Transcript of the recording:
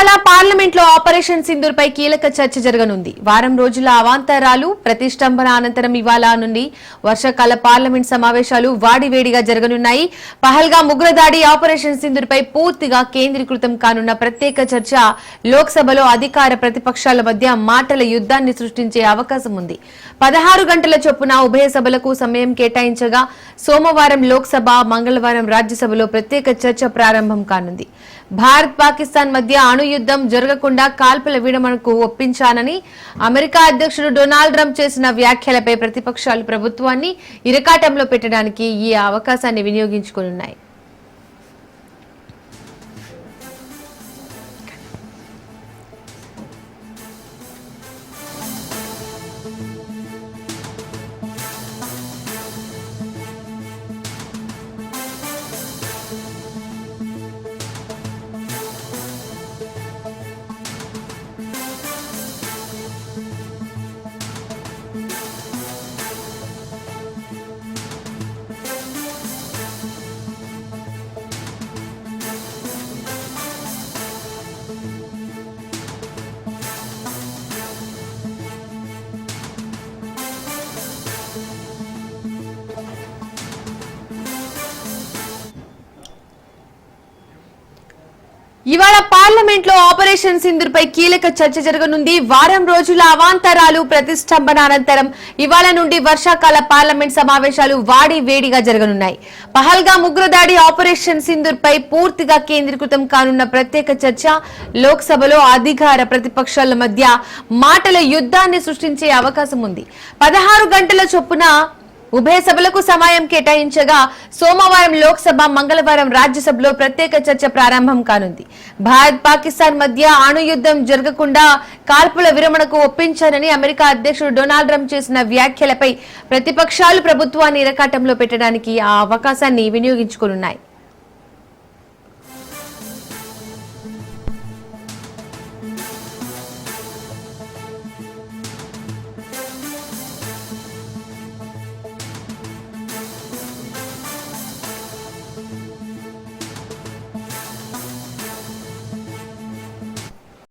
ఇవాళ పార్లమెంట్ లో ఆపరేషన్ సింధూర్ పై కీలక చర్చ జరగనుంది. వారం రోజుల అవాంతరాలు ప్రతిష్టంభన అనంతరం ఇవాళ నుండి వర్షాకాల పార్లమెంట్ సమావేశాలు వాడివేడిగా జరగనున్నాయి. పహల్గామ్ ఉగ్రదాడి ఆపరేషన్ సింధూర్ పై పూర్తిగా కేంద్రీకృతం కానున్న ప్రత్యేక చర్చ లోక్సభలో అధికార ప్రతిపక్షాల మధ్య మాటల యుద్ధాన్ని సృష్టించే అవకాశం ఉంది. 16 గంటల చొప్పున ఉభయ సభలకు సమయం కేటాయించగా సోమవారం లోక్సభ, మంగళవారం రాజ్యసభలో ప్రత్యేక చర్చ ప్రారంభం కానుంది. భారత్ పాకిస్తాన్ మధ్య అణు యుద్ధం జరగకుండా కాల్పుల విరమణకు ఒప్పించానని అమెరికా అధ్యక్షుడు డొనాల్డ్ ట్రంప్ చేసిన వ్యాఖ్యలపై ప్రతిపక్షాలు ప్రభుత్వాన్ని ఇరకాటంలో పెట్టడానికి ఈ అవకాశాన్ని వినియోగించుకోనున్నాయి. ఇవాళ పార్లమెంట్ లో ఆపరేషన్ సింధూర్ పై కీలక చర్చ జరగనుంది. వారం రోజుల అవాంతరాలు ప్రతిష్టంభన అనంతరం ఇవాళ నుండి వర్షాకాల పార్లమెంట్ సమావేశాలు వాడివేడిగా జరగనున్నాయి. పహల్గామ్ ఉగ్రదాడి ఆపరేషన్ సింధూర్ పై పూర్తిగా కేంద్రీకృతం కానున్న ప్రత్యేక చర్చ లోక్సభలో అధికార ప్రతిపక్షాల మధ్య మాటల యుద్ధాన్ని సృష్టించే అవకాశం ఉంది. 16 గంటల చొప్పున ఉభయ సభలకు సమయం కేటాయించగా సోమవారం లోక్సభ, మంగళవారం రాజ్యసభలో ప్రత్యేక చర్చ ప్రారంభం కానుంది. భారత్ పాకిస్తాన్ మధ్య అణు యుద్ధం జరగకుండా కాల్పుల విరమణకు ఒప్పించానని అమెరికా అధ్యక్షుడు డొనాల్డ్ ట్రంప్ చేసిన వ్యాఖ్యలపై ప్రతిపక్షాలు ప్రభుత్వాన్ని ఇరకాటంలో పెట్టడానికి ఆ అవకాశాన్ని వినియోగించుకోనున్నాయి.